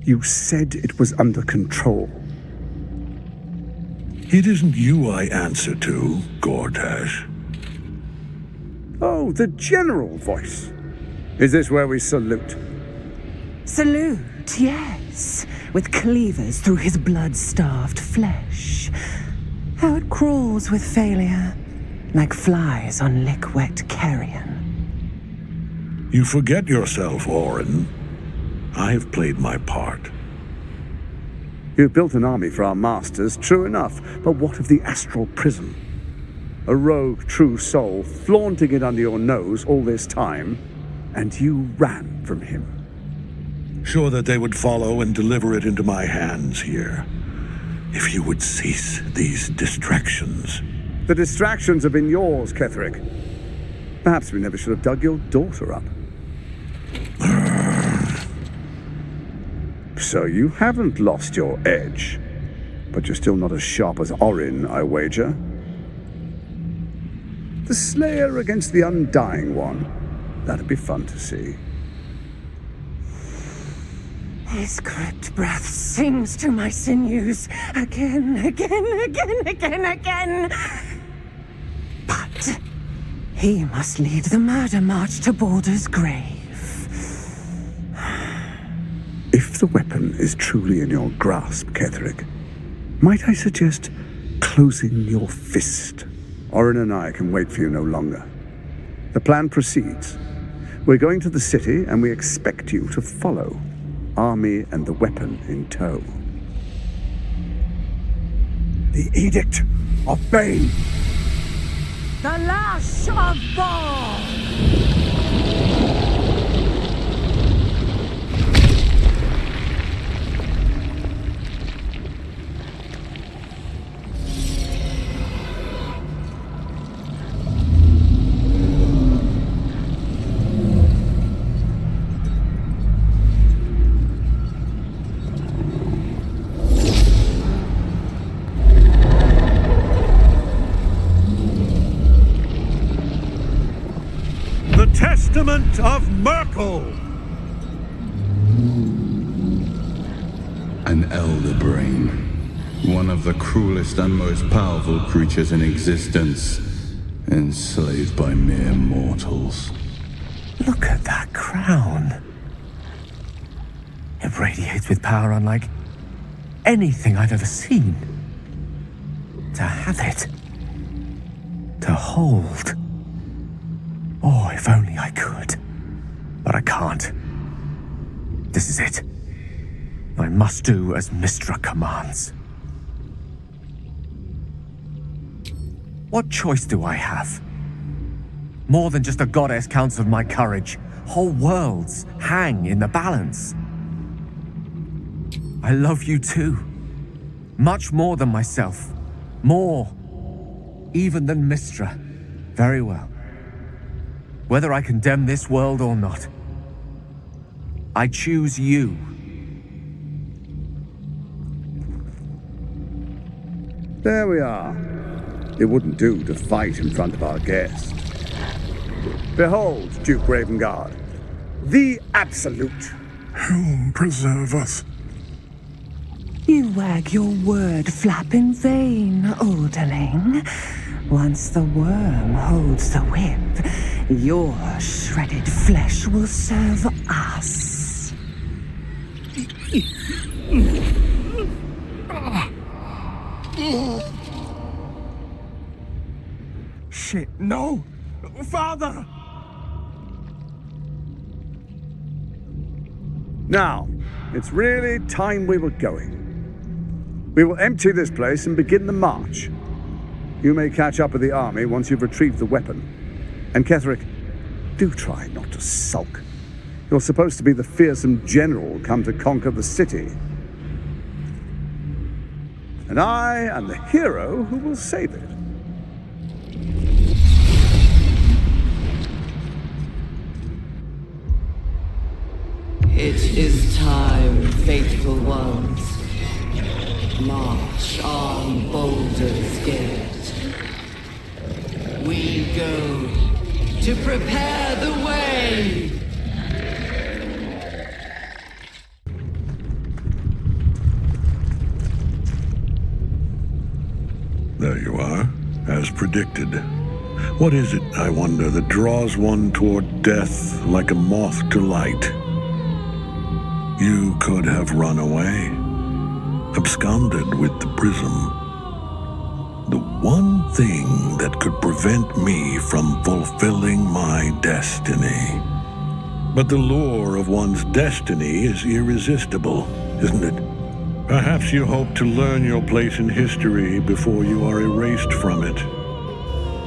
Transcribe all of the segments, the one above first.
You said it was under control. It isn't you I answer to, Gortash. Oh, the general voice. Is this where we salute? Salute, yes, with cleavers through his blood-starved flesh. How it crawls with failure, like flies on lick-wet carrion. You forget yourself, Orin. I've played my part. You've built an army for our masters, true enough, but what of the astral prison? A rogue true soul flaunting it under your nose all this time, and you ran from him. Sure that they would follow and deliver it into my hands here. If you would cease these distractions. The distractions have been yours, Ketherick. Perhaps we never should have dug your daughter up. So you haven't lost your edge, but you're still not as sharp as Orin, I wager. The Slayer against the Undying One. That'd be fun to see. His crypt breath sings to my sinews again. But he must lead the murder march to Baldur's grave. If the weapon is truly in your grasp, Ketherick, might I suggest closing your fist? Orin and I can wait for you no longer. The plan proceeds. We're going to the city, and we expect you to follow. Army and the weapon in tow. The Edict of Bane! The Lash of Baldur! Testament of Merkel! An elder brain. One of the cruelest and most powerful creatures in existence. Enslaved by mere mortals. Look at that crown. It radiates with power unlike anything I've ever seen. To have it. To hold. Oh, if only I could. But I can't. This is it. I must do as Mystra commands. What choice do I have? More than just a goddess counts of my courage. Whole worlds hang in the balance. I love you too. Much more than myself. More. Even than Mystra. Very well. Whether I condemn this world or not, I choose you. There we are. It wouldn't do to fight in front of our guest. Behold, Duke Ravengard, the Absolute. Whom preserve us? You wag your word flap in vain, olderling. Once the worm holds the whip, your shredded flesh will serve us. Shit, no! Father! Now, it's really time we were going. We will empty this place and begin the march. You may catch up with the army once you've retrieved the weapon. And Ketherick, do try not to sulk. You're supposed to be the fearsome general come to conquer the city. And I am the hero who will save it. It is time, faithful ones. March on Baldur's Gate. We go to prepare the way. are, as predicted. What is it, I wonder, that draws one toward death like a moth to light? You could have run away, absconded with the prism. The one thing that could prevent me from fulfilling my destiny. But the lure of one's destiny is irresistible, isn't it? Perhaps you hope to learn your place in history before you are erased from it.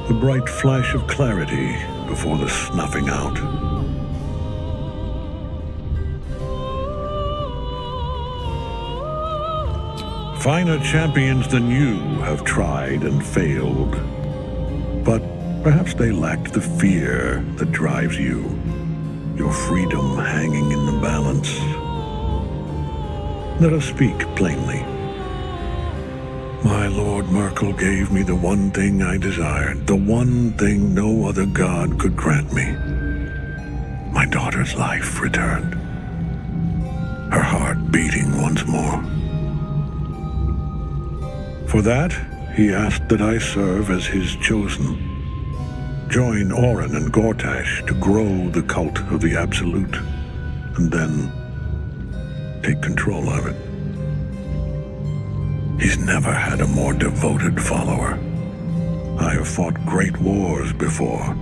The bright flash of clarity before the snuffing out. Finer champions than you have tried and failed. But perhaps they lacked the fear that drives you. Your freedom hanging in the balance. Let us speak plainly. My Lord Merkel gave me the one thing I desired, the one thing no other god could grant me. My daughter's life returned. Her heart beating once more. For that, he asked that I serve as his chosen. Join Orin and Gortash to grow the cult of the Absolute, and then take control of it. He's never had a more devoted follower. I have fought great wars before,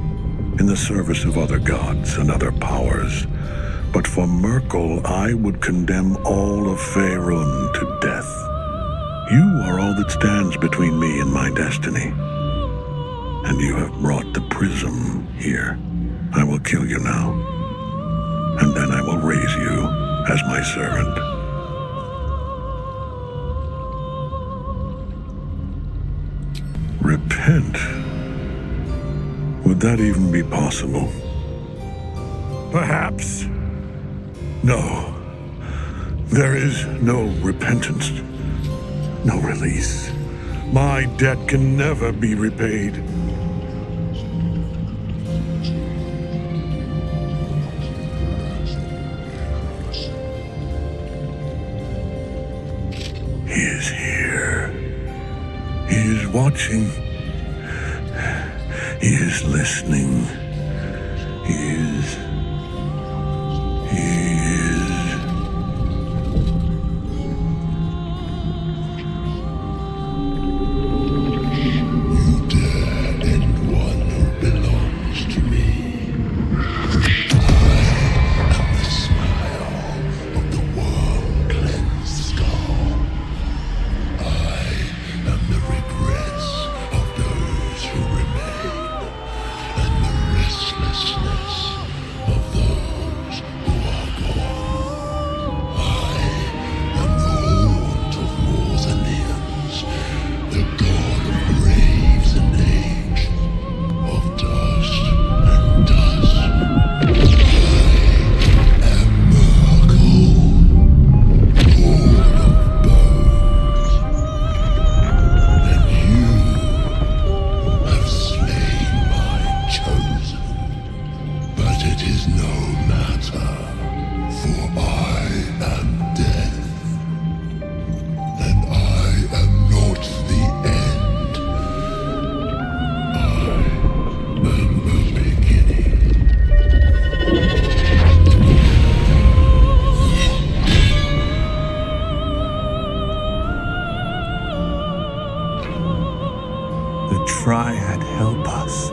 in the service of other gods and other powers, but for Merkel I would condemn all of Faerun to death. You are all that stands between me and my destiny. And you have brought the prism here. I will kill you now, and then I will raise you as my servant. Repent? Would that even be possible? Perhaps. No. There is no repentance. No release. My debt can never be repaid. He is here. He is watching. He is listening. He is. Triad help us.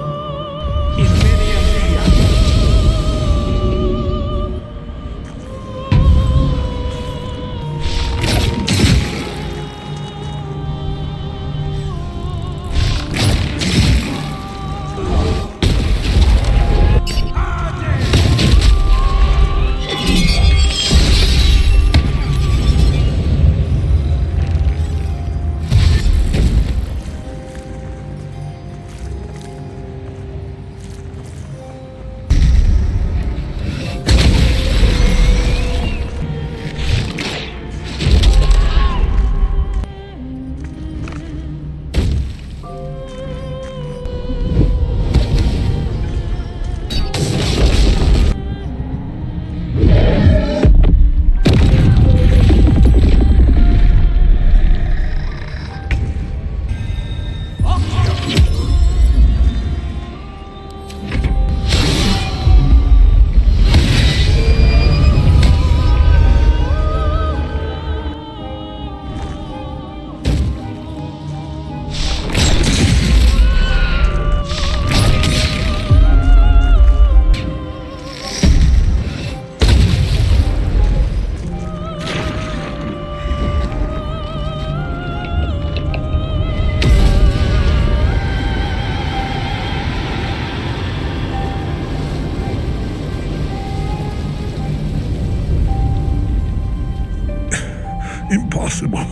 Impossible.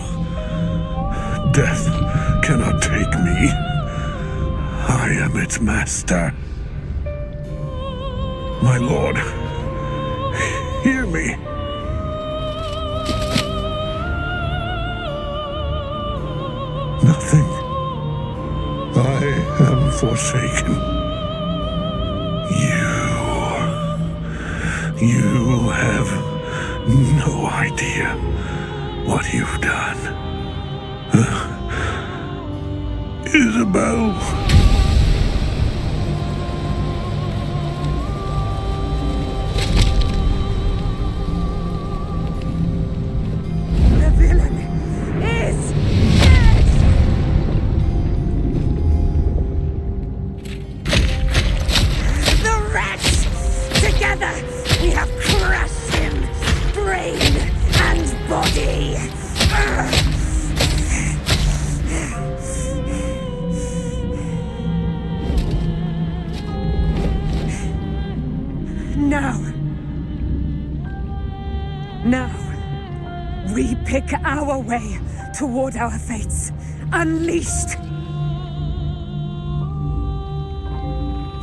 Death cannot take me. I am its master. My lord, hear me. Nothing. I am forsaken. You have no idea what you've done. Isabel. The villain is dead! The wretch! Together we have crushed him, brain and body! Now, we pick our way toward our fates, unleashed.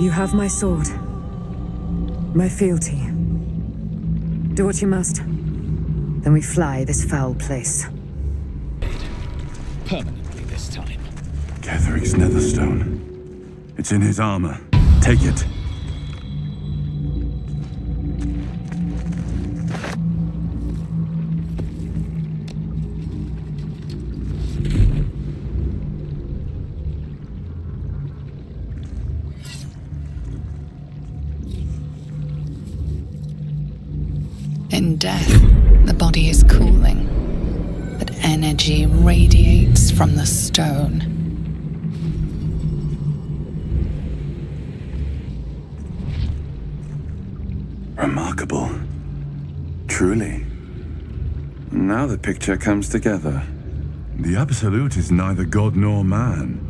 You have my sword, my fealty. Do what you must. Then we fly this foul place. Permanently this time. Ketheric's netherstone. It's in his armor. Take it. In death, the body is cooling, but energy radiates from the stone. Remarkable. Truly. Now the picture comes together. The Absolute is neither god nor man.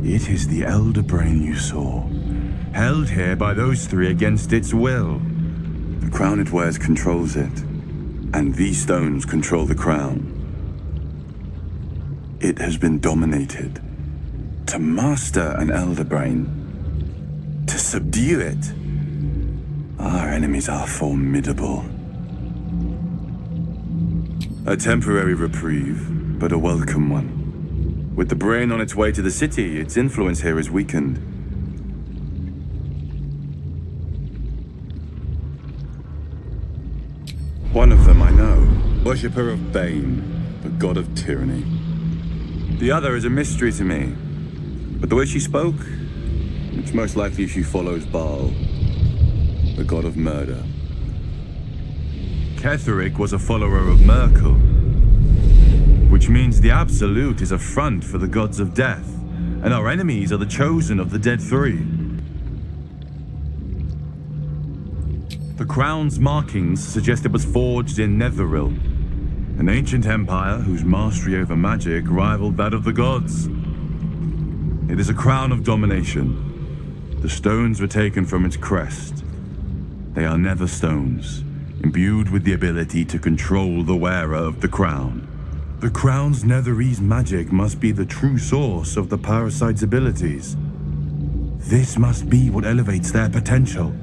It is the Elder Brain you saw, held here by those three against its will. The crown it wears controls it, and these stones control the crown. It has been dominated. To master an Elder Brain, to subdue it, our enemies are formidable. A temporary reprieve, but a welcome one. With the brain on its way to the city, its influence here is weakened. One of them I know, worshipper of Bane, the god of tyranny. The other is a mystery to me, but the way she spoke, it's most likely she follows Baal, the god of murder. Ketheric was a follower of Merkel, which means the Absolute is a front for the gods of death, and our enemies are the chosen of the Dead Three. The crown's markings suggest it was forged in Netheril, an ancient empire whose mastery over magic rivaled that of the gods. It is a crown of domination. The stones were taken from its crest. They are nether stones, imbued with the ability to control the wearer of the crown. The crown's Netherese magic must be the true source of the parasite's abilities. This must be what elevates their potential.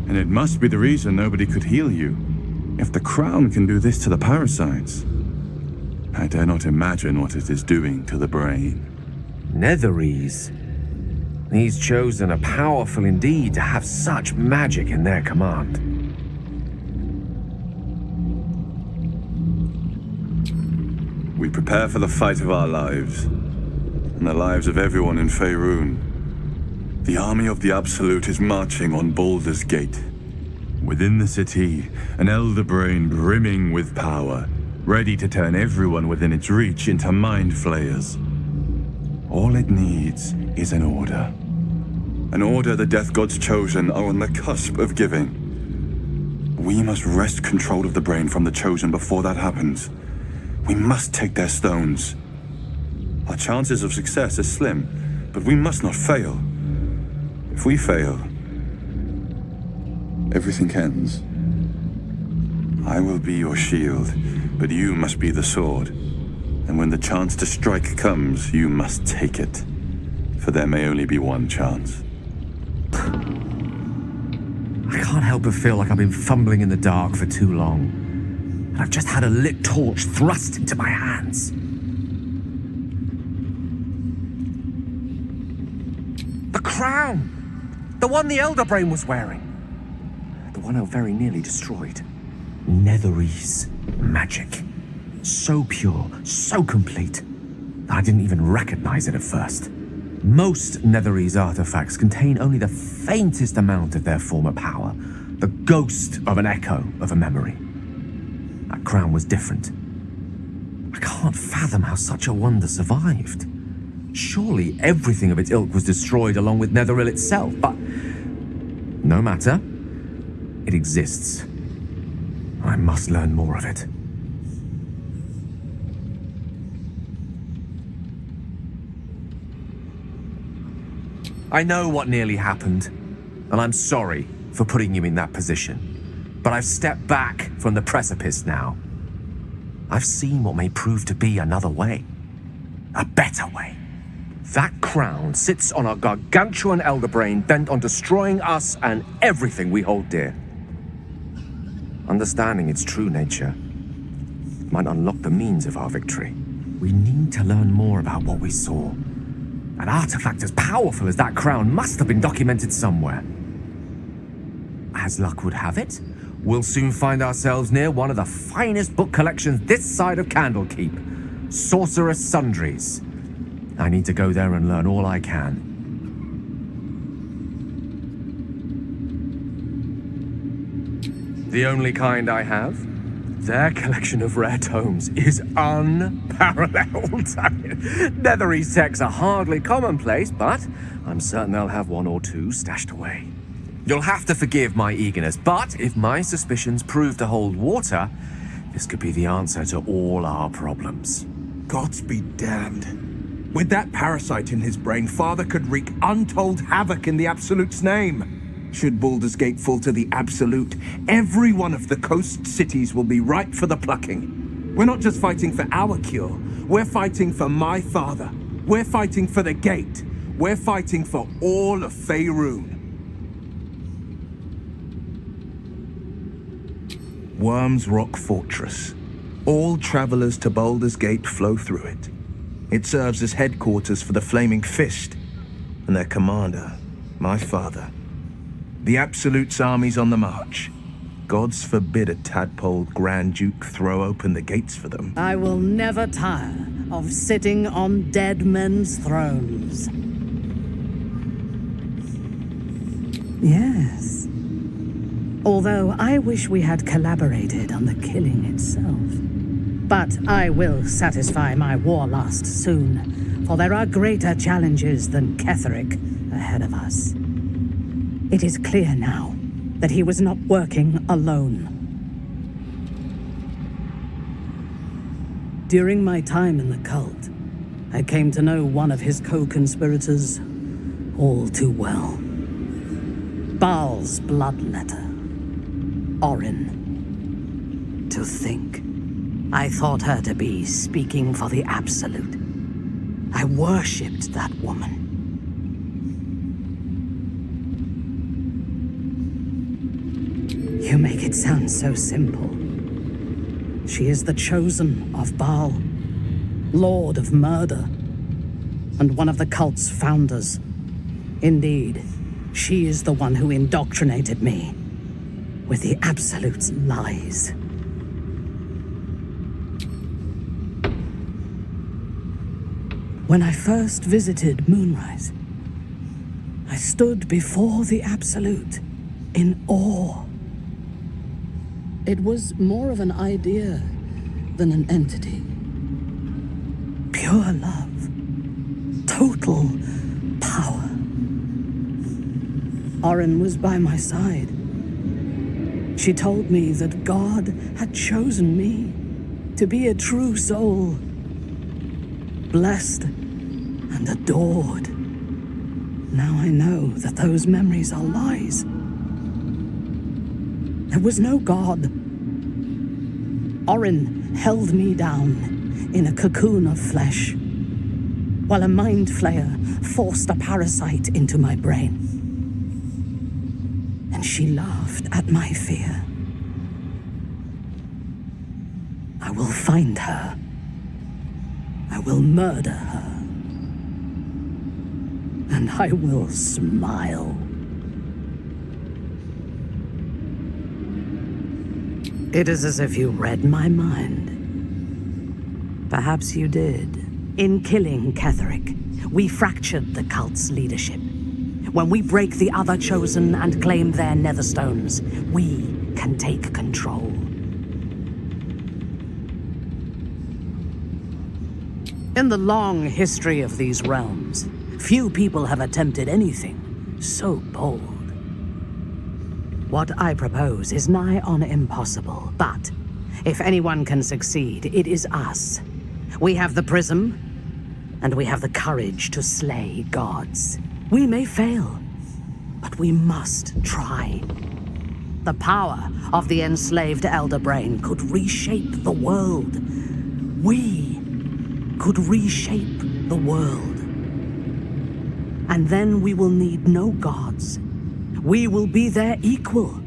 And it must be the reason nobody could heal you. If the crown can do this to the parasites, I dare not imagine what it is doing to the brain. Netherese. These chosen are powerful indeed to have such magic in their command. We prepare for the fight of our lives, and the lives of everyone in Faerun. The army of the Absolute is marching on Baldur's Gate. Within the city, an Elder Brain brimming with power, ready to turn everyone within its reach into mind flayers. All it needs is an order. An order the Death Gods chosen are on the cusp of giving. We must wrest control of the brain from the chosen before that happens. We must take their stones. Our chances of success are slim, but we must not fail. If we fail, everything ends. I will be your shield, but you must be the sword. And when the chance to strike comes, you must take it. For there may only be one chance. I can't help but feel like I've been fumbling in the dark for too long. And I've just had a lit torch thrust into my hands. The crown! The one the Elder Brain was wearing. The one I very nearly destroyed. Netherese magic. So pure, so complete, that I didn't even recognize it at first. Most Netherese artifacts contain only the faintest amount of their former power, the ghost of an echo of a memory. That crown was different. I can't fathom how such a wonder survived. Surely everything of its ilk was destroyed along with Netheril itself, but no matter. It exists. I must learn more of it. I know what nearly happened, and I'm sorry for putting you in that position. But I've stepped back from the precipice now. I've seen what may prove to be another way. A better way. That crown sits on a gargantuan elder brain bent on destroying us and everything we hold dear. Understanding its true nature might unlock the means of our victory. We need to learn more about what we saw. An artifact as powerful as that crown must have been documented somewhere. As luck would have it, we'll soon find ourselves near one of the finest book collections this side of Candlekeep, Sorcerous Sundries. I need to go there and learn all I can. The only kind I have? Their collection of rare tomes is unparalleled. Netherese texts are hardly commonplace, but I'm certain they'll have one or two stashed away. You'll have to forgive my eagerness, but if my suspicions prove to hold water, this could be the answer to all our problems. Gods be damned. With that parasite in his brain, Father could wreak untold havoc in the Absolute's name. Should Baldur's Gate fall to the Absolute, every one of the coast cities will be ripe for the plucking. We're not just fighting for our cure, we're fighting for my father. We're fighting for the Gate. We're fighting for all of Faerun. Worm's Rock Fortress. All travelers to Baldur's Gate flow through it. It serves as headquarters for the Flaming Fist and their commander, my father. The Absolute's army's on the march. Gods forbid a tadpole Grand Duke throw open the gates for them. I will never tire of sitting on dead men's thrones. Yes. Although I wish we had collaborated on the killing itself. But I will satisfy my warlust soon, for there are greater challenges than Ketheric ahead of us. It is clear now that he was not working alone. During my time in the cult, I came to know one of his co-conspirators all too well. Baal's bloodletter, Orin. To think, I thought her to be speaking for the Absolute. I worshipped that woman. You make it sound so simple. She is the chosen of Baal, Lord of Murder, and one of the cult's founders. Indeed, she is the one who indoctrinated me with the Absolute's lies. When I first visited Moonrise, I stood before the Absolute in awe. It was more of an idea than an entity. Pure love. Total power. Orin was by my side. She told me that God had chosen me to be a true soul. Blessed and adored. Now I know that those memories are lies. There was no God, Orin held me down in a cocoon of flesh, while a mind flayer forced a parasite into my brain. And she laughed at my fear. I will find her. I will murder her. And I will smile. It is as if you read my mind. Perhaps you did. In killing Ketheric, we fractured the cult's leadership. When we break the other Chosen and claim their Netherstones, we can take control. In the long history of these realms, few people have attempted anything so bold. What I propose is nigh on impossible, but if anyone can succeed, it is us. We have the prism, and we have the courage to slay gods. We may fail, but we must try. The power of the enslaved Elder Brain could reshape the world. We could reshape the world. And then we will need no gods. We will be their equal.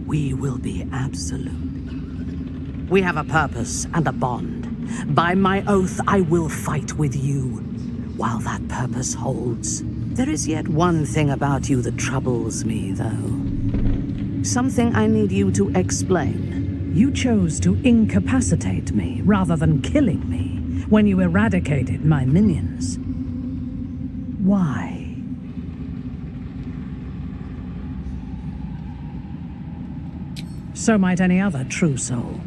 We will be absolute. We have a purpose and a bond. By my oath, I will fight with you while that purpose holds. There is yet one thing about you that troubles me, though. Something I need you to explain. You chose to incapacitate me rather than killing me when you eradicated my minions. Why? So might any other true soul.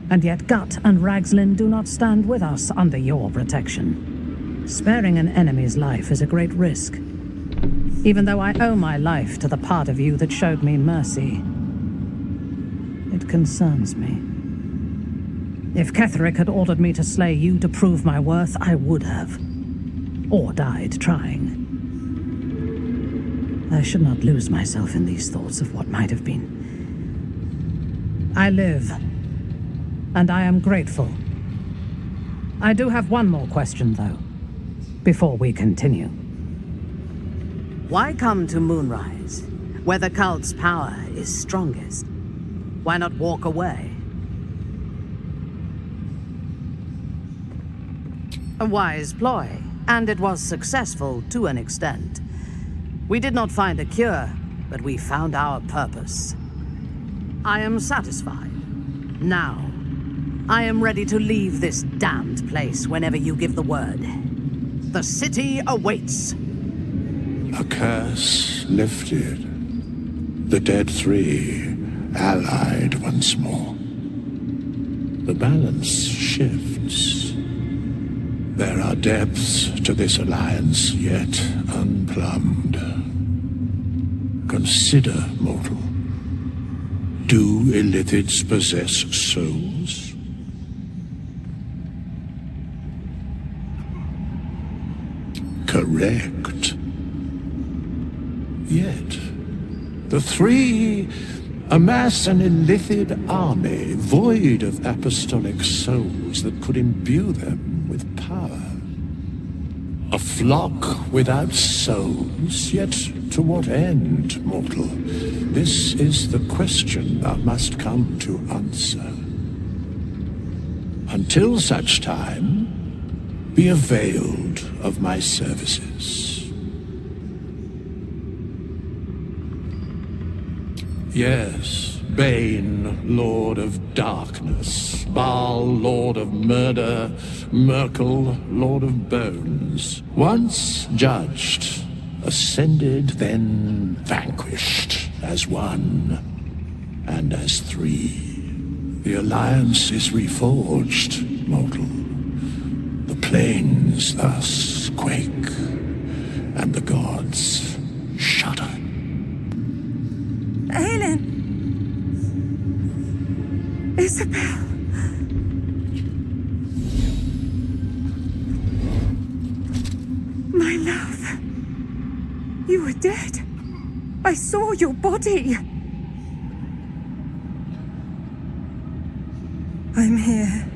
And yet Gut and Ragslin do not stand with us under your protection. Sparing an enemy's life is a great risk. Even though I owe my life to the part of you that showed me mercy, it concerns me. If Ketheric had ordered me to slay you to prove my worth, I would have. Or died trying. I should not lose myself in these thoughts of what might have been. I live, and I am grateful. I do have one more question, though, before we continue. Why come to Moonrise, where the cult's power is strongest? Why not walk away? A wise ploy, and it was successful to an extent. We did not find a cure, but we found our purpose. I am satisfied. Now, I am ready to leave this damned place whenever you give the word. The city awaits. A curse lifted. The dead three allied once more. The balance shifts. There are depths to this alliance yet unplumbed. Consider, mortal. Do illithids possess souls? Correct. Yet, the three amass an illithid army void of apostolic souls that could imbue them with power. A flock without souls, yet to what end, mortal? This is the question thou must come to answer. Until such time, be availed of my services. Yes, Bane, Lord of Darkness, Baal, Lord of Murder, Merkel, Lord of Bones. Once judged, ascended, then vanquished, as one, and as three. The alliance is reforged, mortal. The plains thus quake, and the gods shudder. Helen! Isabel! My love! You were dead. I saw your body. I'm here.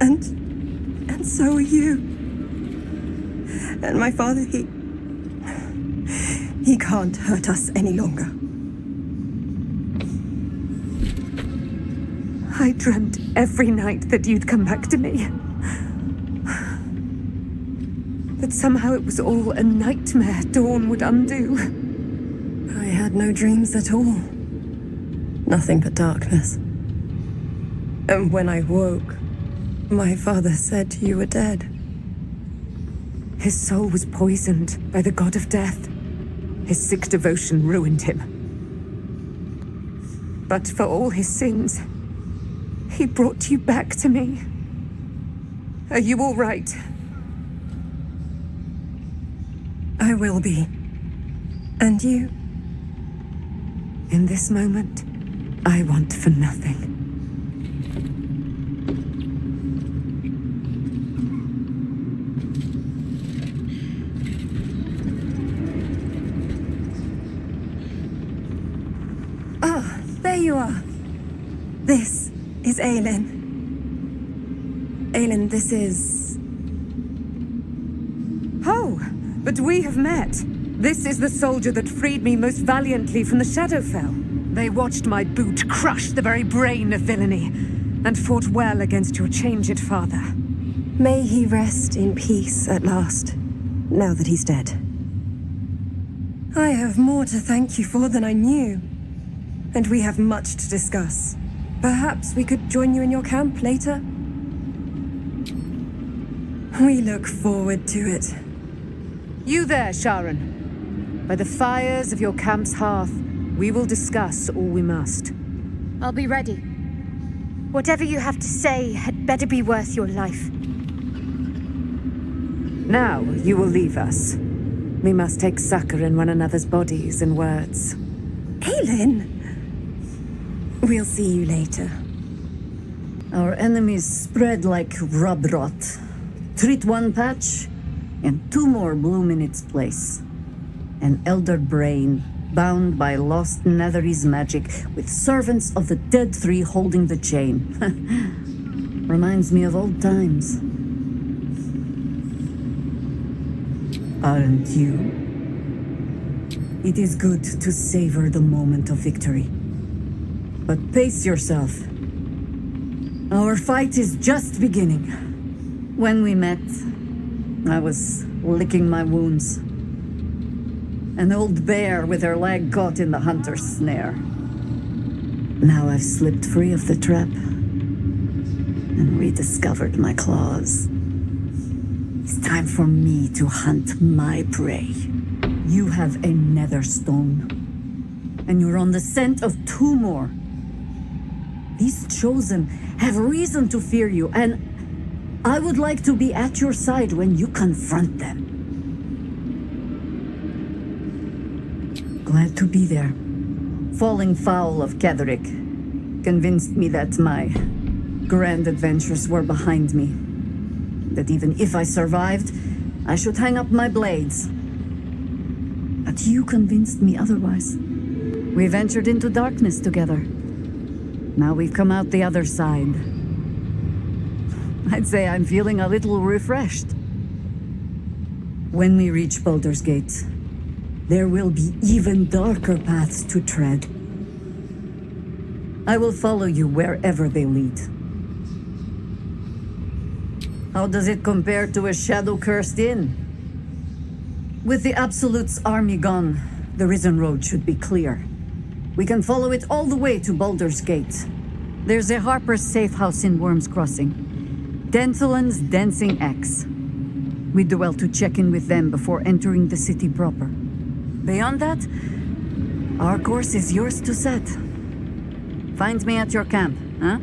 And so are you. And my father, he can't hurt us any longer. I dreamt every night that you'd come back to me. But somehow it was all a nightmare Dawn would undo. I had no dreams at all. Nothing but darkness. And when I woke, my father said you were dead. His soul was poisoned by the god of death. His sick devotion ruined him. But for all his sins, he brought you back to me. Are you all right? I will be. And you? In this moment, I want for nothing. Ah, there you are. This is Aelin. Aelin, this is... Oh, but we have met. This is the soldier that freed me most valiantly from the Shadowfell. They watched my boot crush the very brain of villainy, and fought well against your changed father. May he rest in peace at last, now that he's dead. I have more to thank you for than I knew, and we have much to discuss. Perhaps we could join you in your camp later? We look forward to it. You there, Sharon. By the fires of your camp's hearth, we will discuss all we must. I'll be ready. Whatever you have to say had better be worth your life. Now you will leave us. We must take succor in one another's bodies and words. Aelin! We'll see you later. Our enemies spread like rub rot. Treat one patch, and two more bloom in its place. An elder brain, bound by lost Netherese magic, with servants of the dead three holding the chain. Reminds me of old times. Aren't you? It is good to savor the moment of victory. But pace yourself. Our fight is just beginning. When we met, I was licking my wounds. An old bear with her leg caught in the hunter's snare. Now I've slipped free of the trap and rediscovered my claws. It's time for me to hunt my prey. You have a nether stone, and you're on the scent of two more. These chosen have reason to fear you, and I would like to be at your side when you confront them. Glad to be there. Falling foul of Ketheric convinced me that my grand adventures were behind me. That even if I survived, I should hang up my blades. But you convinced me otherwise. We ventured into darkness together. Now we've come out the other side. I'd say I'm feeling a little refreshed. When we reach Baldur's Gate, there will be even darker paths to tread. I will follow you wherever they lead. How does it compare to a shadow-cursed inn? With the Absolute's army gone, the Risen Road should be clear. We can follow it all the way to Baldur's Gate. There's a Harper's safe house in Worm's Crossing. Denthelin's Dancing X. We do well to check in with them before entering the city proper. Beyond that, our course is yours to set. Find me at your camp, huh?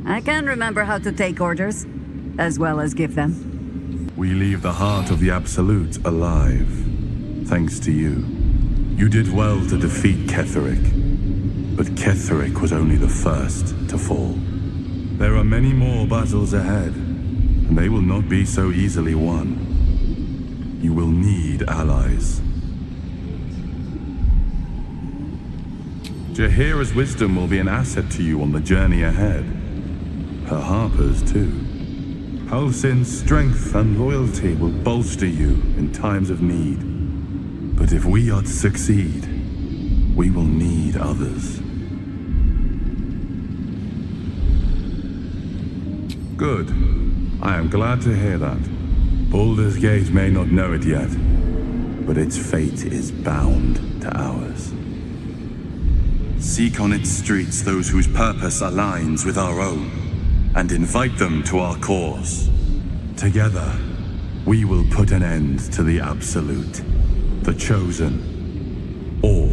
I can remember how to take orders, as well as give them. We leave the heart of the Absolute alive, thanks to you. You did well to defeat Ketheric, but Ketheric was only the first to fall. There are many more battles ahead, and they will not be so easily won. You will need allies. Jaheira's wisdom will be an asset to you on the journey ahead. Her harpers, too. Halsin's strength and loyalty will bolster you in times of need. But if we are to succeed, we will need others. Good. I am glad to hear that. Baldur's Gate may not know it yet, but its fate is bound to ours. Seek on its streets those whose purpose aligns with our own, and invite them to our cause. Together, we will put an end to the Absolute, the Chosen, all.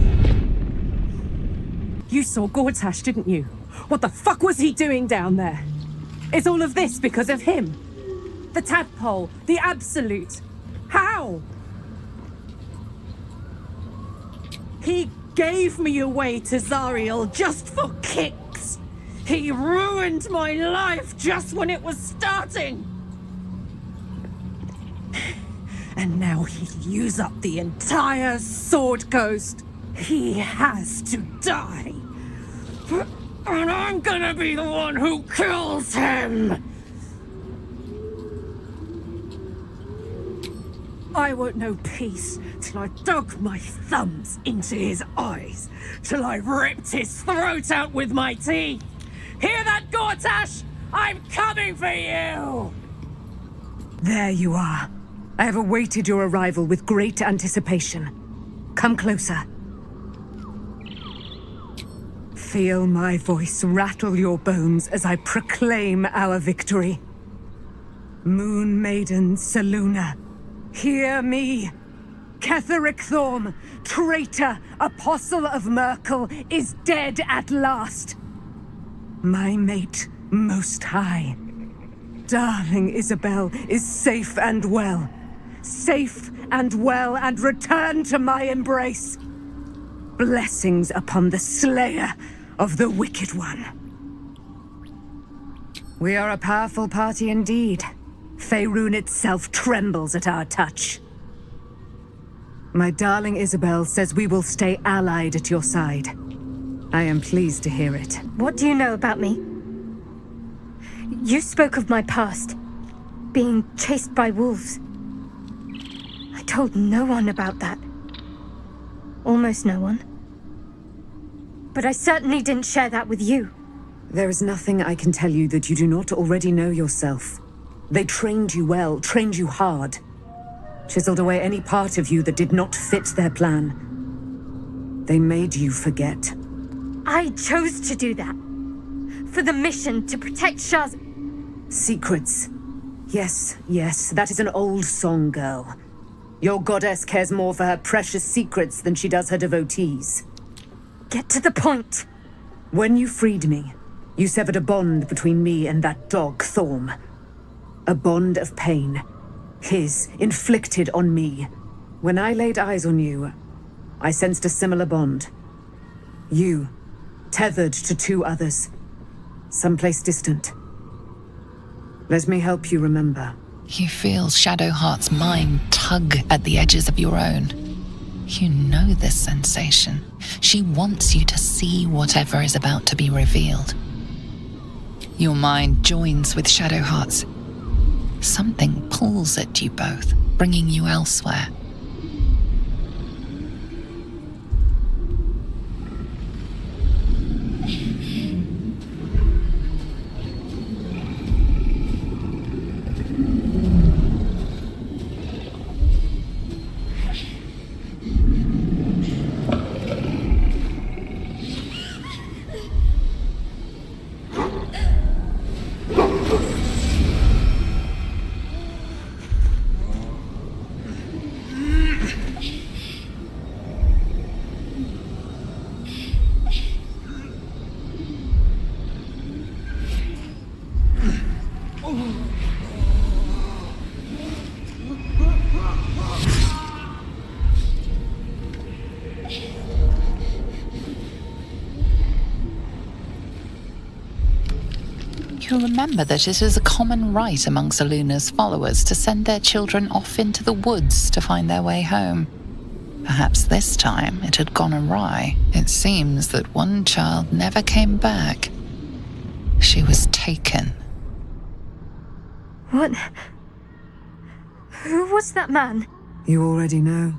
You saw Gortash, didn't you? What the fuck was he doing down there? Is all of this because of him? The tadpole, the Absolute. How? He gave me away to Zariel just for kicks. He ruined my life just when it was starting. And now he'll use up the entire Sword Coast. He has to die. And I'm gonna be the one who kills him! I won't know peace till I dug my thumbs into his eyes, till I ripped his throat out with my teeth. Hear that, Gortash? I'm coming for you! There you are. I have awaited your arrival with great anticipation. Come closer. Feel my voice rattle your bones as I proclaim our victory. Moon Maiden Selûne, hear me. Ketheric Thorm, traitor, apostle of Myrkul, is dead at last. My mate, Most High, darling Isabel, is safe and well. Safe and well, and returned to my embrace. Blessings upon the slayer of the Wicked One. We are a powerful party indeed. Faerun itself trembles at our touch. My darling Isabel says we will stay allied at your side. I am pleased to hear it. What do you know about me? You spoke of my past, being chased by wolves. I told no one about that. Almost no one. But I certainly didn't share that with you. There is nothing I can tell you that you do not already know yourself. They trained you well, trained you hard. Chiseled away any part of you that did not fit their plan. They made you forget. I chose to do that. For the mission to protect Shah's... Secrets. Yes, yes, that is an old song, girl. Your goddess cares more for her precious secrets than she does her devotees. Get to the point. When you freed me, you severed a bond between me and that dog, Thorm. A bond of pain. His, inflicted on me. When I laid eyes on you, I sensed a similar bond. You, tethered to two others. Someplace distant. Let me help you remember. You feel Shadowheart's mind tug at the edges of your own. You know this sensation. She wants you to see whatever is about to be revealed. Your mind joins with Shadowheart's. Something pulls at you both, bringing you elsewhere. You'll remember that it is a common rite among Selûne's followers to send their children off into the woods to find their way home. Perhaps this time it had gone awry. It seems that one child never came back. She was taken. What? Who was that man? You already know.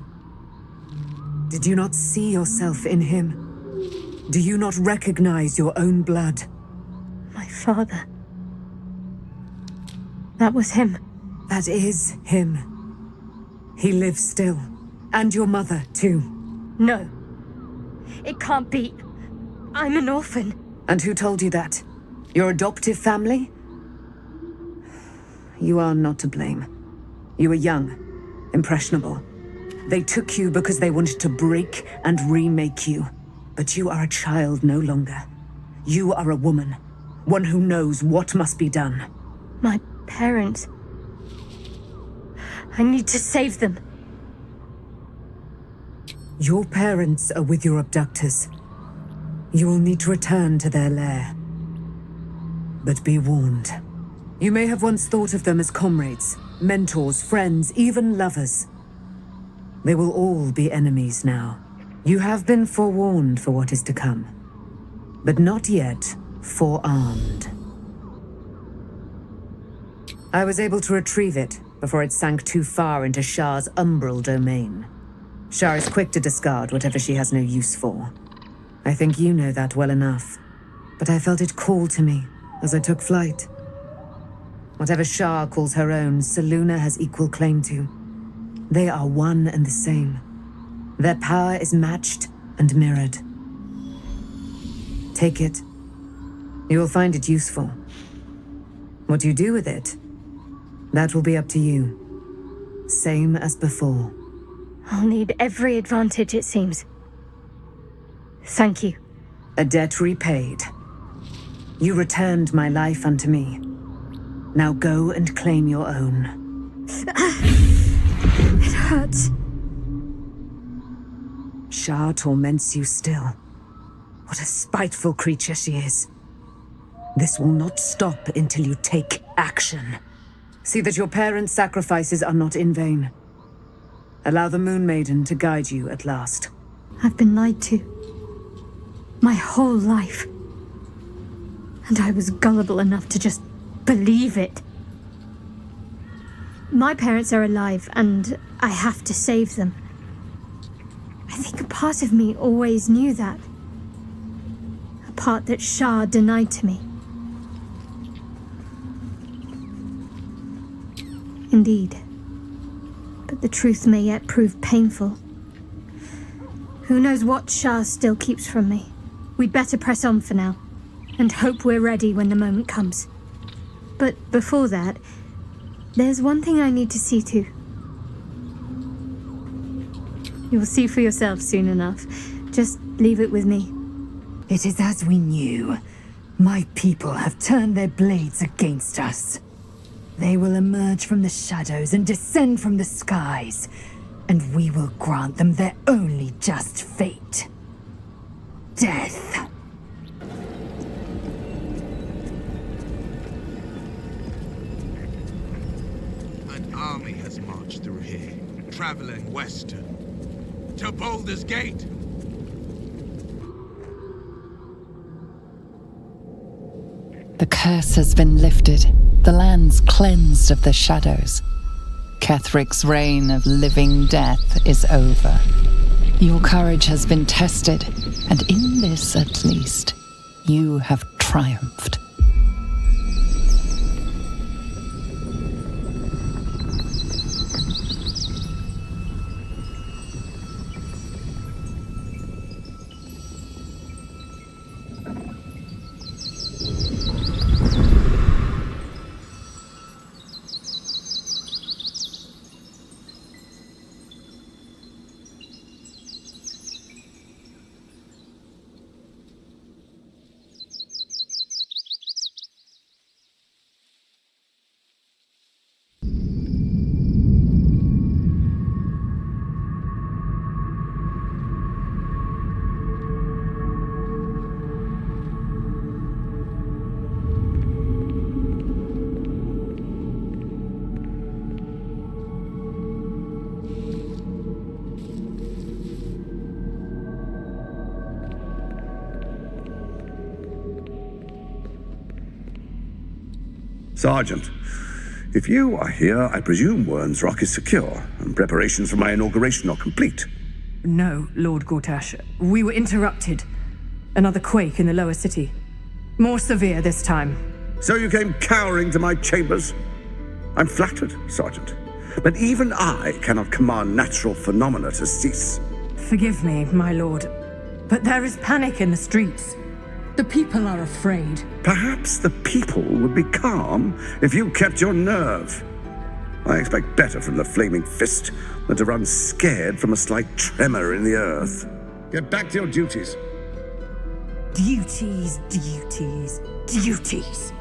Did you not see yourself in him? Do you not recognize your own blood? My father. That was him. That is him. He lives still. And your mother, too. No. It can't be. I'm an orphan. And who told you that? Your adoptive family? You are not to blame. You were young, impressionable. They took you because they wanted to break and remake you. But you are a child no longer. You are a woman. One who knows what must be done. My parents. I need to save them. Your parents are with your abductors. You will need to return to their lair. But be warned. You may have once thought of them as comrades, mentors, friends, even lovers. They will all be enemies now. You have been forewarned for what is to come, but not yet forearmed. I was able to retrieve it before it sank too far into Shah's umbral domain. Shah is quick to discard whatever she has no use for. I think you know that well enough, but I felt it call to me as I took flight. Whatever Shah calls her own, Selûne has equal claim to. They are one and the same. Their power is matched and mirrored. Take it. You will find it useful. What you do with it, that will be up to you. Same as before. I'll need every advantage, it seems. Thank you. A debt repaid. You returned my life unto me. Now go and claim your own. It hurts. Shah torments you still. What a spiteful creature she is. This will not stop until you take action. See that your parents' sacrifices are not in vain. Allow the Moon Maiden to guide you at last. I've been lied to. My whole life. And I was gullible enough to just believe it. My parents are alive, and I have to save them. I think a part of me always knew that. A part that Shah denied to me. Indeed. But the truth may yet prove painful. Who knows what Shah still keeps from me? We'd better press on for now, and hope we're ready when the moment comes. But before that, there's one thing I need to see to. You'll see for yourself soon enough. Just leave it with me. It is as we knew. My people have turned their blades against us. They will emerge from the shadows and descend from the skies, and we will grant them their only just fate. Death. An army has marched through here, traveling western, to Baldur's Gate. The curse has been lifted, the land's cleansed of the shadows. Kethric's reign of living death is over. Your courage has been tested, and in this at least, you have triumphed. Sergeant, if you are here, I presume Wern's Rock is secure, and preparations for my inauguration are complete. No, Lord Gortash. We were interrupted. Another quake in the lower city. More severe this time. So you came cowering to my chambers? I'm flattered, Sergeant. But even I cannot command natural phenomena to cease. Forgive me, my lord, but there is panic in the streets. The people are afraid. Perhaps the people would be calm if you kept your nerve. I expect better from the flaming fist than to run scared from a slight tremor in the earth. Get back to your duties. Duties, duties, duties.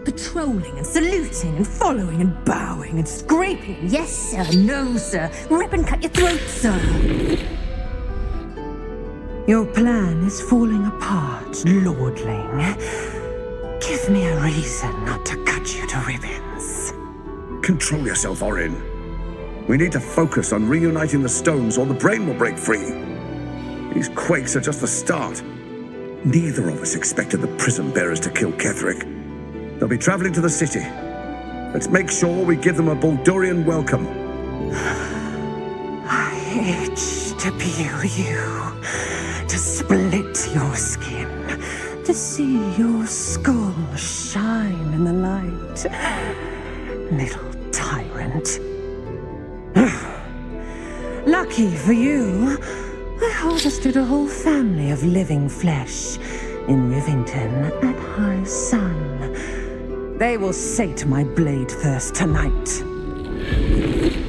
Patrolling and saluting and following and bowing and scraping. Yes, sir. No, sir. Rip and cut your throat, sir. Your plan is falling apart, lordling. Give me a reason not to cut you to ribbons. Control yourself, Orin. We need to focus on reuniting the stones or the brain will break free. These quakes are just the start. Neither of us expected the prison bearers to kill Ketheric. They'll be traveling to the city. Let's make sure we give them a Baldurian welcome. I itch to peel you, to split your skin, to see your skull shine in the light. Little tyrant. Lucky for you, I harvested a whole family of living flesh in Rivington at high sun. They will sate my blade thirst tonight.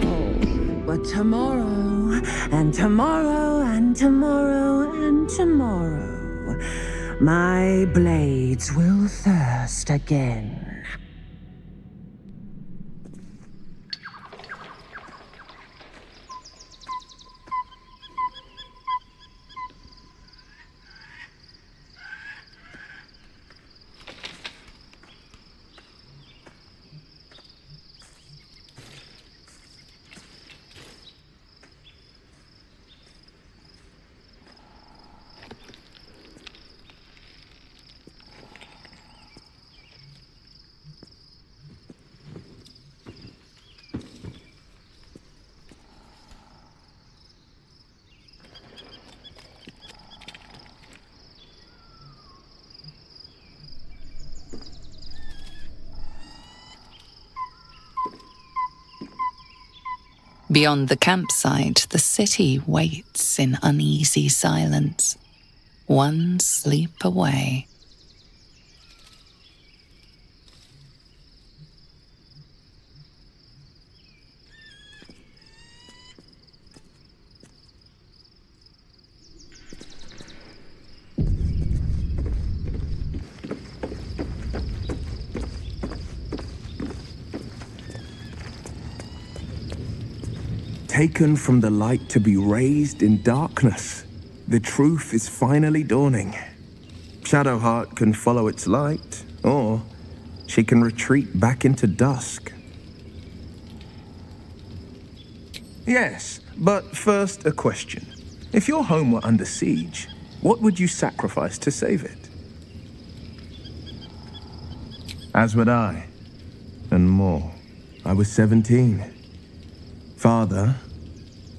Oh, but tomorrow, and tomorrow, and tomorrow, and tomorrow, my blades will thirst again. Beyond the campsite, the city waits in uneasy silence, one sleep away. Taken from the light to be raised in darkness. The truth is finally dawning. Shadowheart can follow its light, or she can retreat back into dusk. Yes, but first a question. If your home were under siege, what would you sacrifice to save it? As would I, and more. I was 17. Father,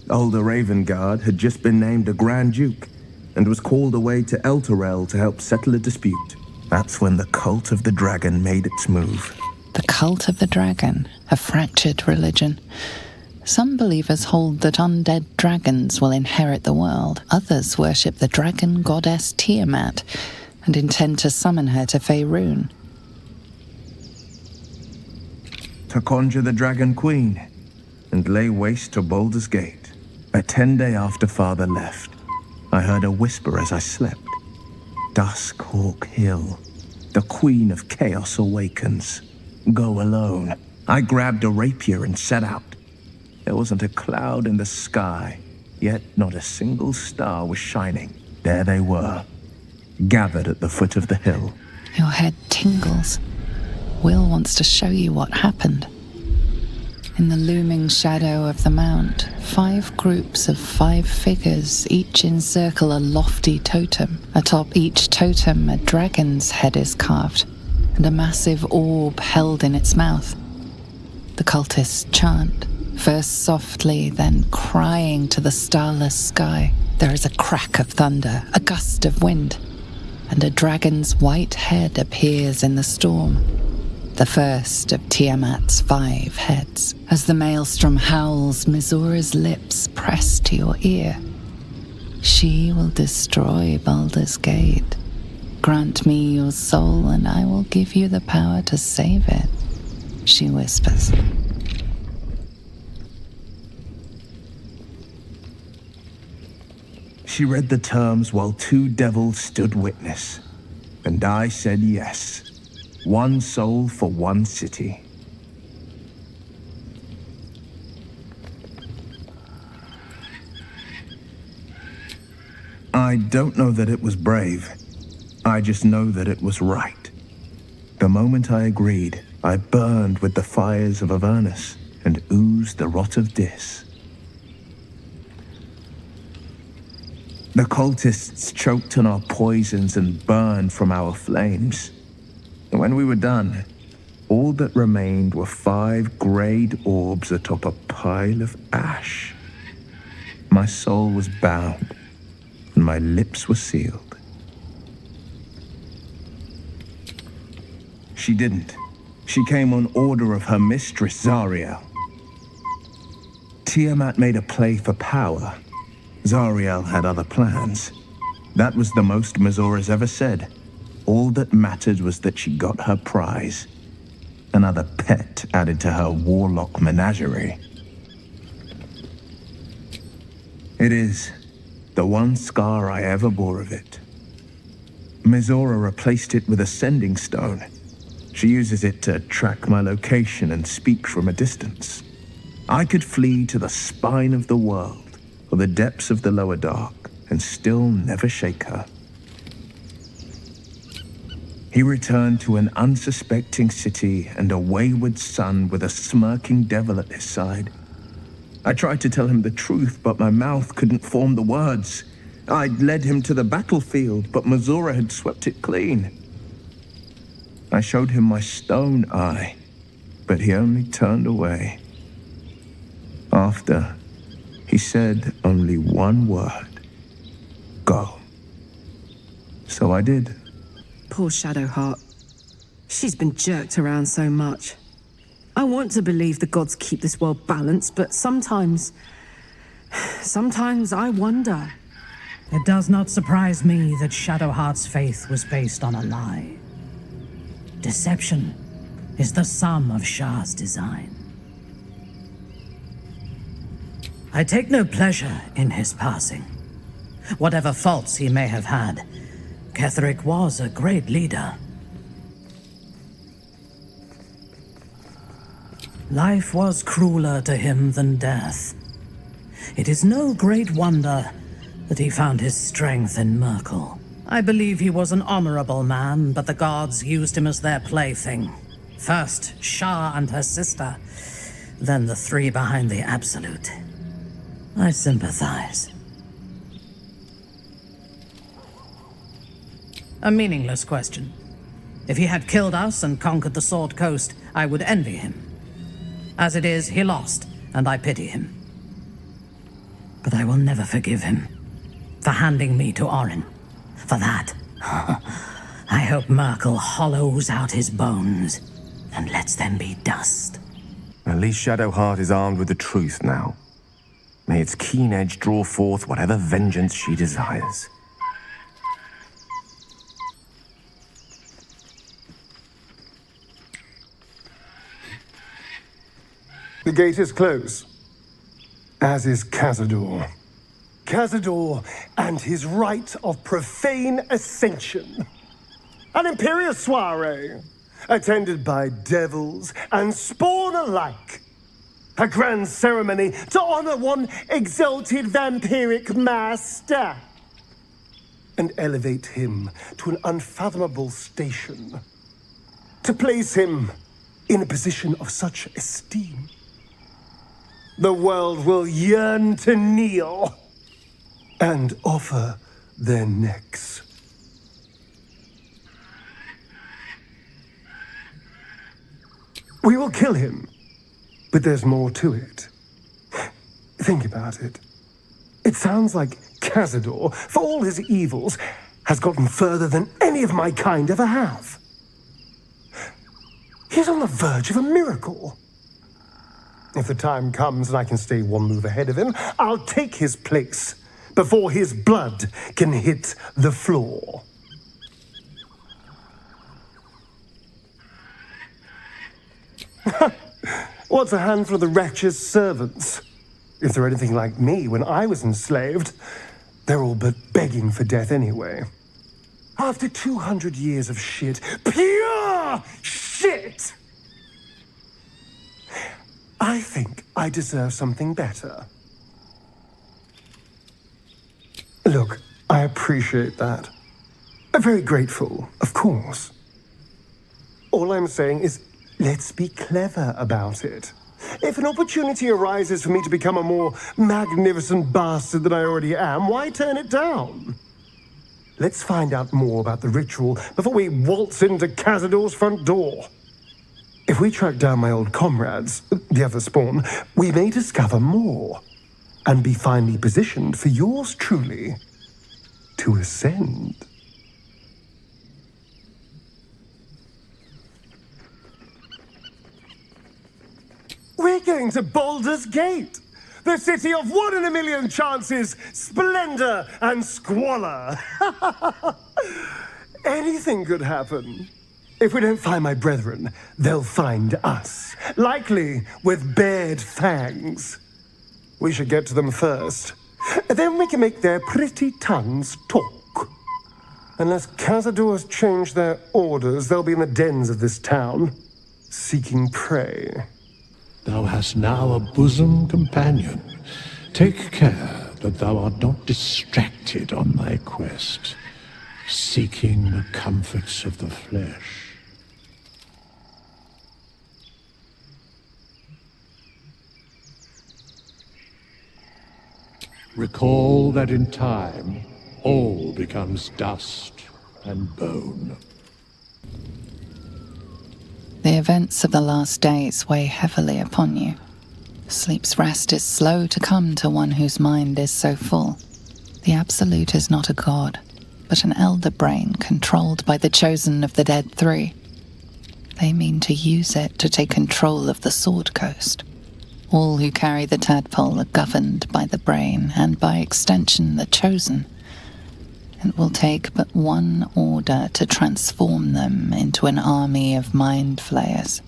older Ravengard, had just been named a Grand Duke and was called away to Elturel to help settle a dispute. That's when the cult of the dragon made its move. The cult of the dragon, a fractured religion. Some believers hold that undead dragons will inherit the world. Others worship the dragon goddess Tiamat and intend to summon her to Faerun. To conjure the Dragon Queen and lay waste to Baldur's Gate. A 10-day after Father left, I heard a whisper as I slept. Duskhawk Hill, the Queen of Chaos awakens. Go alone. I grabbed a rapier and set out. There wasn't a cloud in the sky, yet not a single star was shining. There they were, gathered at the foot of the hill. Your head tingles. Will wants to show you what happened. In the looming shadow of the mount, 5 groups of 5 figures each encircle a lofty totem. Atop each totem, a dragon's head is carved. and a massive orb held in its mouth. The cultists chant, first softly, then crying to the starless sky. There is a crack of thunder, a gust of wind, and a dragon's white head appears in the storm. The first of Tiamat's 5 heads. As the maelstrom howls, Mizora's lips press to your ear. She will destroy Baldur's Gate. Grant me your soul and I will give you the power to save it, she whispers. She read the terms while 2 devils stood witness, and I said yes. 1 soul for 1 city. I don't know that it was brave. I just know that it was right. The moment I agreed, I burned with the fires of Avernus and oozed the rot of Dis. The cultists choked on our poisons and burned from our flames. And when we were done, all that remained were 5 greyed orbs atop a pile of ash. My soul was bound, and my lips were sealed. She didn't. She came on order of her mistress, Zariel. Tiamat made a play for power. Zariel had other plans. That was the most Mizora's ever said. All that mattered was that she got her prize. Another pet added to her warlock menagerie. It is the one scar I ever bore of it. Mizora replaced it with a sending stone. She uses it to track my location and speak from a distance. I could flee to the spine of the world, or the depths of the lower dark, and still never shake her. He returned to an unsuspecting city and a wayward son with a smirking devil at his side. I tried to tell him the truth, but my mouth couldn't form the words. I'd led him to the battlefield, but Mizora had swept it clean. I showed him my stone eye, but he only turned away. After, he said only one word. Go. So I did. Poor Shadowheart. She's been jerked around so much. I want to believe the gods keep this world balanced, but sometimes I wonder. It does not surprise me that Shadowheart's faith was based on a lie. Deception is the sum of Shah's design. I take no pleasure in his passing. Whatever faults he may have had, Ketheric was a great leader. Life was crueler to him than death. It is no great wonder that he found his strength in Merkel. I believe he was an honorable man, but the gods used him as their plaything. First Shah and her sister, then the 3 behind the Absolute. I sympathize. A meaningless question. If he had killed us and conquered the Sword Coast, I would envy him. As it is, he lost, and I pity him. But I will never forgive him for handing me to Orin. For that, I hope Merkel hollows out his bones and lets them be dust. At least Shadowheart is armed with the truth now. May its keen edge draw forth whatever vengeance she desires. The gate is closed, as is Cazador. Cazador and his rite of profane ascension. An imperial soiree, attended by devils and spawn alike. A grand ceremony to honor one exalted vampiric master. And elevate him to an unfathomable station. To place him in a position of such esteem. The world will yearn to kneel and offer their necks. We will kill him, but there's more to it. Think about it. It sounds like Cazador, for all his evils, has gotten further than any of my kind ever have. He's on the verge of a miracle. If the time comes and I can stay one move ahead of him, I'll take his place before his blood can hit the floor. What's a handful of the wretch's servants? If they're anything like me when I was enslaved, they're all but begging for death anyway. After 200 years of shit, pure shit! I think I deserve something better. Look, I appreciate that. I'm very grateful, of course. All I'm saying is, let's be clever about it. If an opportunity arises for me to become a more magnificent bastard than I already am, why turn it down? Let's find out more about the ritual before we waltz into Cazador's front door. If we track down my old comrades, the other spawn, we may discover more and be finely positioned for yours truly to ascend. We're going to Baldur's Gate, the city of 1 in a million chances, splendor and squalor. Anything could happen. If we don't find my brethren, they'll find us, likely with bared fangs. We should get to them first. Then we can make their pretty tongues talk. Unless Cazador has changed their orders, they'll be in the dens of this town, seeking prey. Thou hast now a bosom companion. Take care that thou art not distracted on thy quest, seeking the comforts of the flesh. Recall that in time, all becomes dust and bone. The events of the last days weigh heavily upon you. Sleep's rest is slow to come to one whose mind is so full. The Absolute is not a god, but an elder brain controlled by the chosen of the Dead Three. They mean to use it to take control of the Sword Coast. All who carry the tadpole are governed by the brain, and by extension the chosen. It will take but one order to transform them into an army of mind flayers.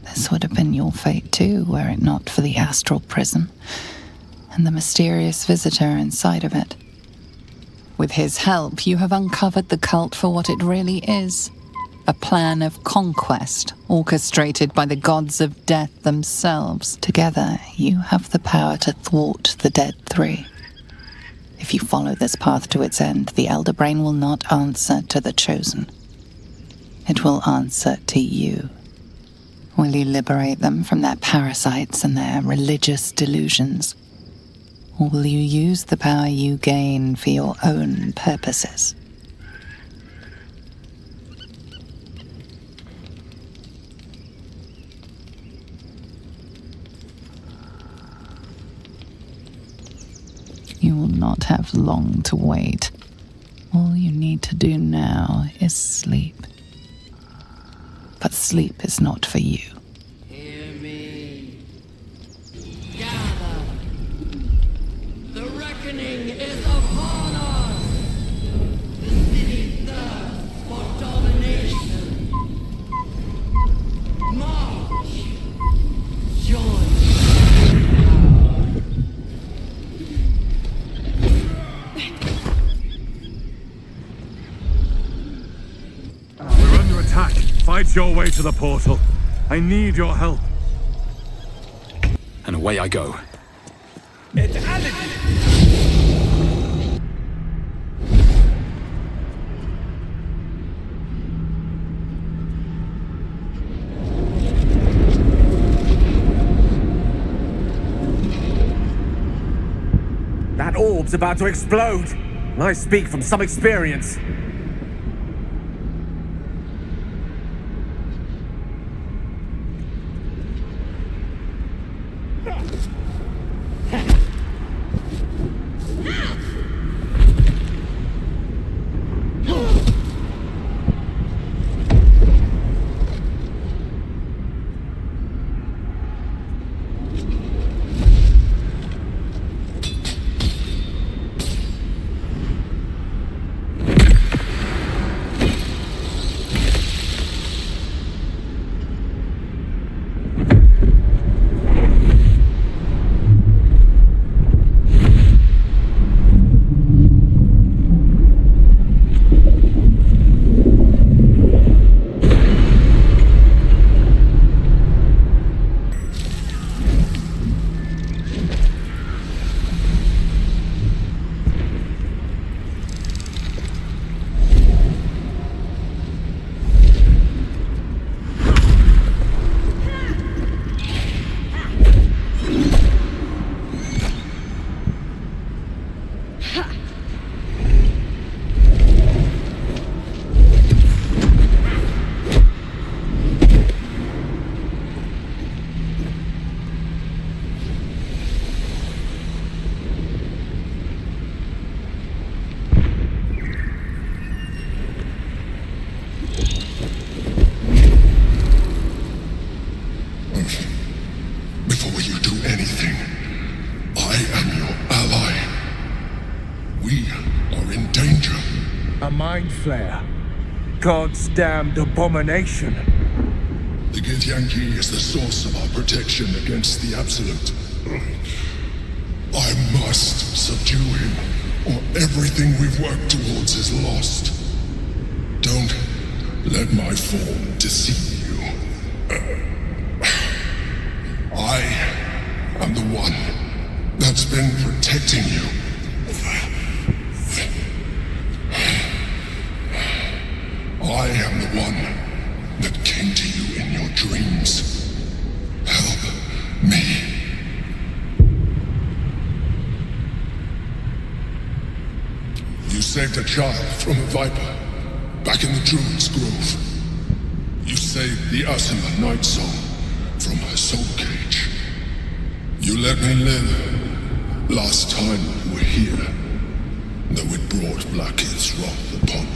This would have been your fate too, were it not for the astral prison and the mysterious visitor inside of it. With his help, you have uncovered the cult for what it really is. A plan of conquest orchestrated by the gods of death themselves. Together, you have the power to thwart the Dead Three. If you follow this path to its end, the Elder Brain will not answer to the Chosen. It will answer to you. Will you liberate them from their parasites and their religious delusions? Or will you use the power you gain for your own purposes? You will not have long to wait. All you need to do now is sleep. But sleep is not for you. Hear me. Gather. The reckoning is upon us. The city thirsts for domination. March. Join. We're under attack. Fight your way to the portal. I need your help. And away I go. That orb's about to explode. I speak from some experience. Mind Flayer. God's damned abomination. The Githyanki is the source of our protection against the Absolute. I must subdue him, or everything we've worked towards is lost. Don't let my form deceive you. I am the one that's been protecting you. I am the one that came to you in your dreams. Help me. You saved a child from a viper back in the Druid's Grove. You saved the Ursula Night Soul from her soul cage. You let me live last time you were here, though it brought Blackhead's wrath upon you.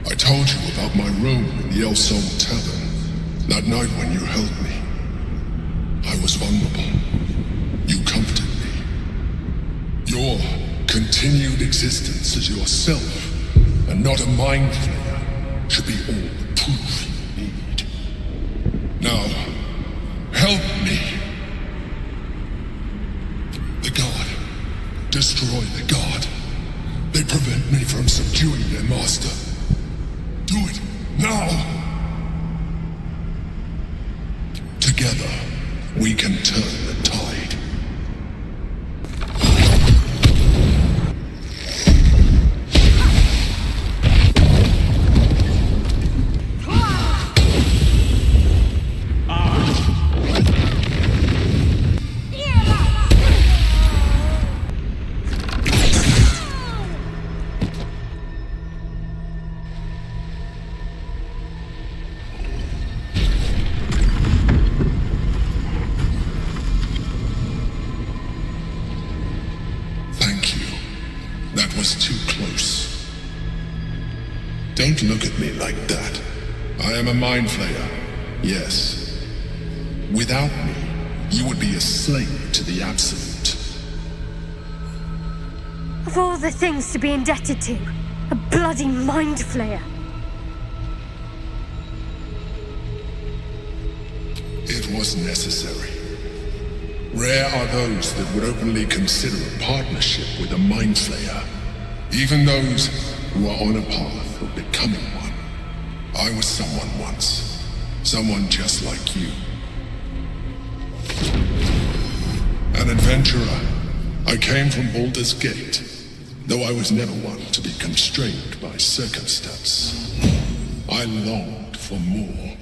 I told you about my room in the El Sol Tavern that night when you held me. I was vulnerable. You comforted me. Your continued existence as yourself and not a mind flayer should be all the proof you need. Now, help me. The God. Destroy the God. They prevent me from subduing their master. Do it now! Together, we can turn the tide. Don't look at me like that. I am a mind flayer, yes. Without me, you would be a slave to the Absolute. Of all the things to be indebted to, a bloody mind flayer. It was necessary. Rare are those that would openly consider a partnership with a mind flayer. Even those who are on a path of becoming one. I was someone once. Someone just like you. An adventurer. I came from Baldur's Gate, though I was never one to be constrained by circumstance. I longed for more.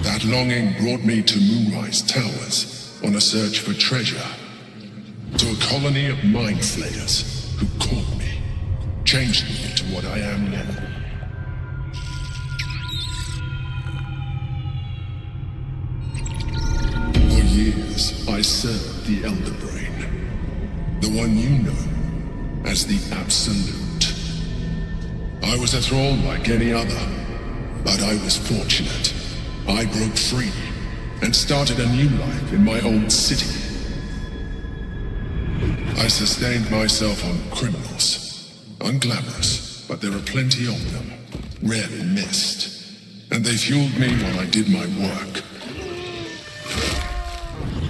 That longing brought me to Moonrise Towers on a search for treasure. To a colony of mind flayers who caught me, changed me into what I am now. For years, I served the Elder Brain, the one you know as the Absolute. I was a thrall like any other, but I was fortunate. I broke free and started a new life in my old city. I sustained myself on criminals. Unglamorous, but there are plenty of them, rarely missed. And they fueled me while I did my work.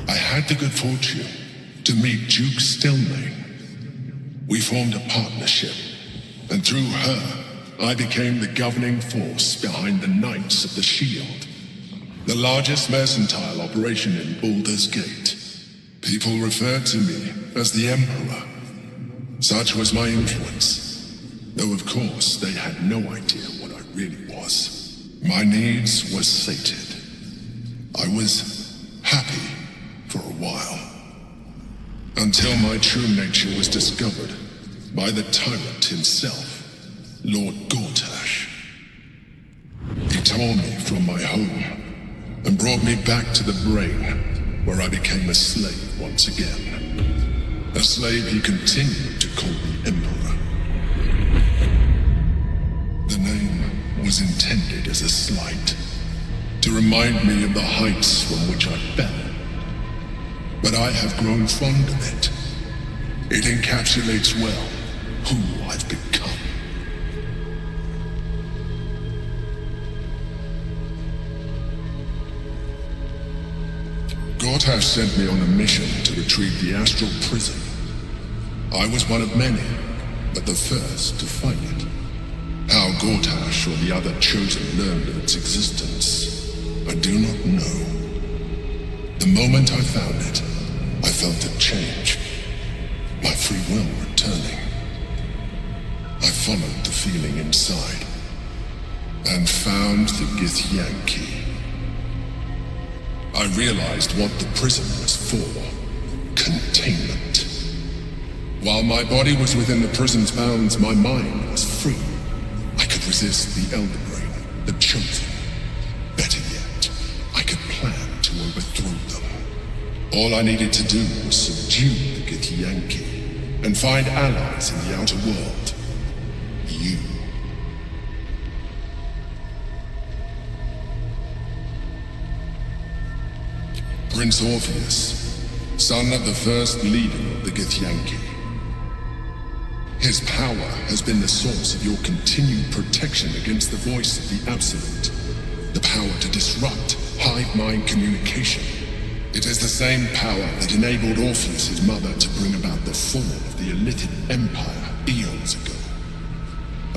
I had the good fortune to meet Duke Stelmane. We formed a partnership, and through her, I became the governing force behind the Knights of the Shield, the largest mercantile operation in Baldur's Gate. People referred to me as the Emperor. Such was my influence, though of course they had no idea what I really was. My needs were sated. I was happy for a while, until my true nature was discovered by the tyrant himself, Lord Gortash. He tore me from my home and brought me back to the Brain, where I became a slave once again. A slave he continued to call the Emperor. The name was intended as a slight, to remind me of the heights from which I fell. But I have grown fond of it. It encapsulates well who I've become. Gortash sent me on a mission to retrieve the astral prism. I was one of many, but the first to find it. How Gortash or the other chosen learned of its existence, I do not know. The moment I found it, I felt a change. My free will returning. I followed the feeling inside and found the Githyanki. I realized what the prism was for. Containment. While my body was within the prison's bounds, my mind was free. I could resist the Elder Brain, the Chosen. Better yet, I could plan to overthrow them. All I needed to do was subdue the Githyanki and find allies in the outer world. You. Prince Orpheus, son of the first leader of the Githyanki. His power has been the source of your continued protection against the voice of the Absolute. The power to disrupt hive mind communication. It is the same power that enabled Orpheus's mother to bring about the fall of the Illithid Empire eons ago.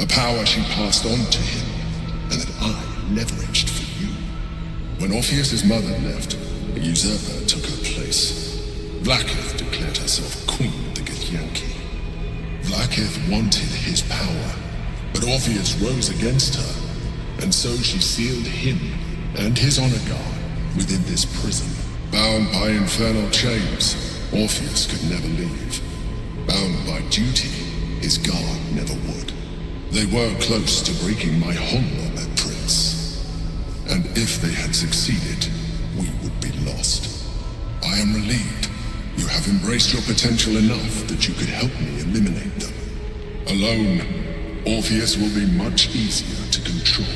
A power she passed on to him, and that I leveraged for you. When Orpheus's mother left, a usurper took her place. Blackith declared herself queen of the Githyanki. Blackith wanted his power, but Orpheus rose against her, and so she sealed him and his honor guard within this prison. Bound by infernal chains, Orpheus could never leave. Bound by duty, his guard never would. They were close to breaking my hold on that prince. And if they had succeeded, we would be lost. I am relieved. You have embraced your potential enough that you could help me eliminate them. Alone, Orpheus will be much easier to control.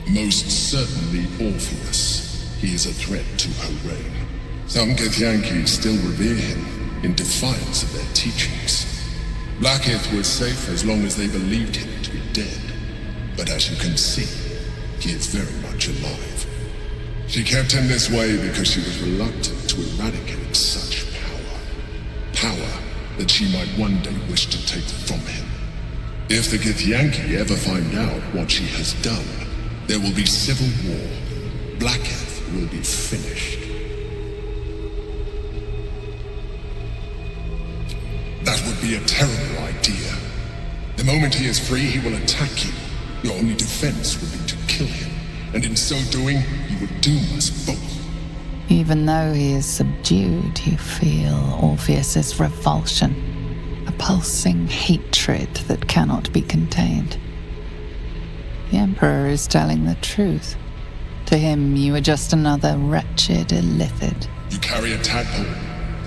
Most certainly Orpheus. He is a threat to her reign. Some Githyanki still revere him in defiance of their teachings. Blackith was safe as long as they believed him to be dead. But as you can see, he is very much alive. She kept him this way because she was reluctant to eradicate such power. Power that she might one day wish to take from him. If the Githyanki ever find out what she has done, there will be civil war. Blackith will be finished. That would be a terrible idea. The moment he is free, he will attack you. Your only defense would be to kill him, and in so doing, you would doom us both. Even though he is subdued, you feel Orpheus's revulsion, a pulsing hatred that cannot be contained. The Emperor is telling the truth. To him, you are just another wretched Illithid. You carry a tadpole.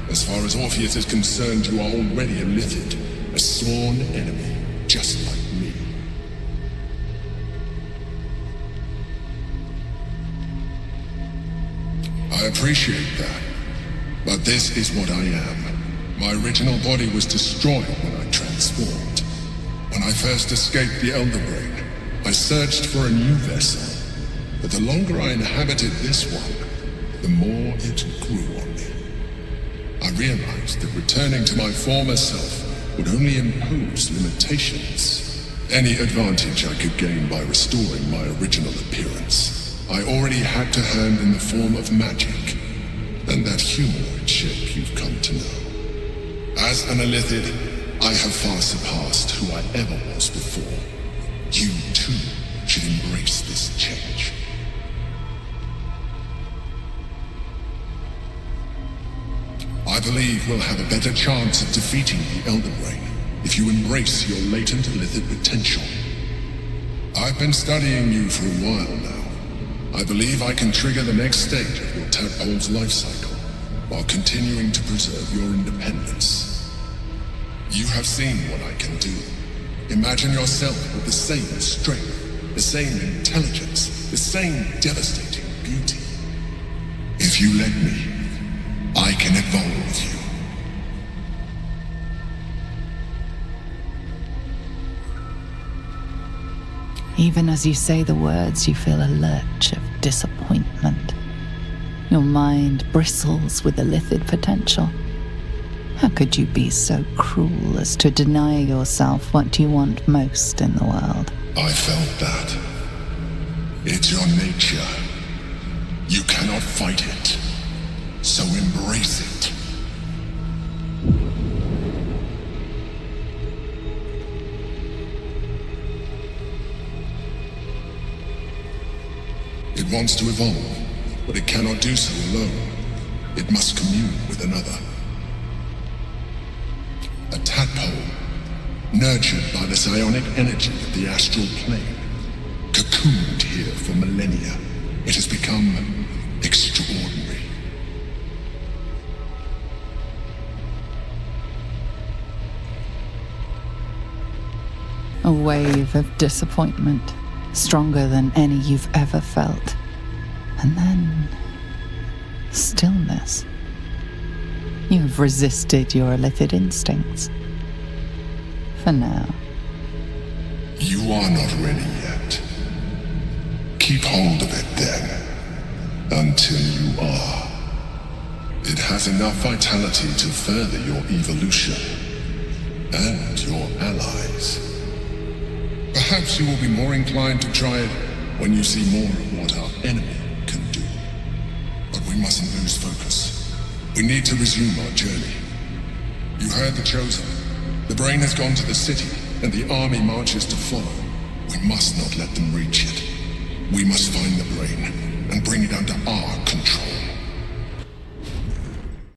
As far as Orpheus is concerned, you are already a Illithid, a sworn enemy, just like me. I appreciate that, but this is what I am. My original body was destroyed when I transformed. When I first escaped the Elder Brain, I searched for a new vessel, but the longer I inhabited this one, the more it grew on me. I realized that returning to my former self would only impose limitations. Any advantage I could gain by restoring my original appearance, I already had to hand in the form of magic, and that humanoid shape you've come to know. As an Illithid, I have far surpassed who I ever was before. You, too, should embrace this change. I believe we'll have a better chance of defeating the Elder Brain if you embrace your latent Illithid potential. I've been studying you for a while now. I believe I can trigger the next stage of your tadpole's life cycle while continuing to preserve your independence. You have seen what I can do. Imagine yourself with the same strength, the same intelligence, the same devastating beauty. If you let me, I can evolve you. Even as you say the words, you feel a lurch of disappointment. Your mind bristles with the Lithid potential. How could you be so cruel as to deny yourself what you want most in the world? I felt that. It's your nature. You cannot fight it. So embrace it. It wants to evolve, but it cannot do so alone. It must commune with another. A tadpole, nurtured by the psionic energy of the astral plane, cocooned here for millennia, it has become extraordinary. A wave of disappointment, stronger than any you've ever felt. And then stillness. You've resisted your Lithid instincts. For now. You are not ready yet. Keep hold of it then, until you are. It has enough vitality to further your evolution, and your allies. Perhaps you will be more inclined to try it when you see more of what our enemy can do. But we mustn't lose focus. We need to resume our journey. You heard the Chosen. The Brain has gone to the city, and the army marches to follow. We must not let them reach it. We must find the Brain, and bring it under our control.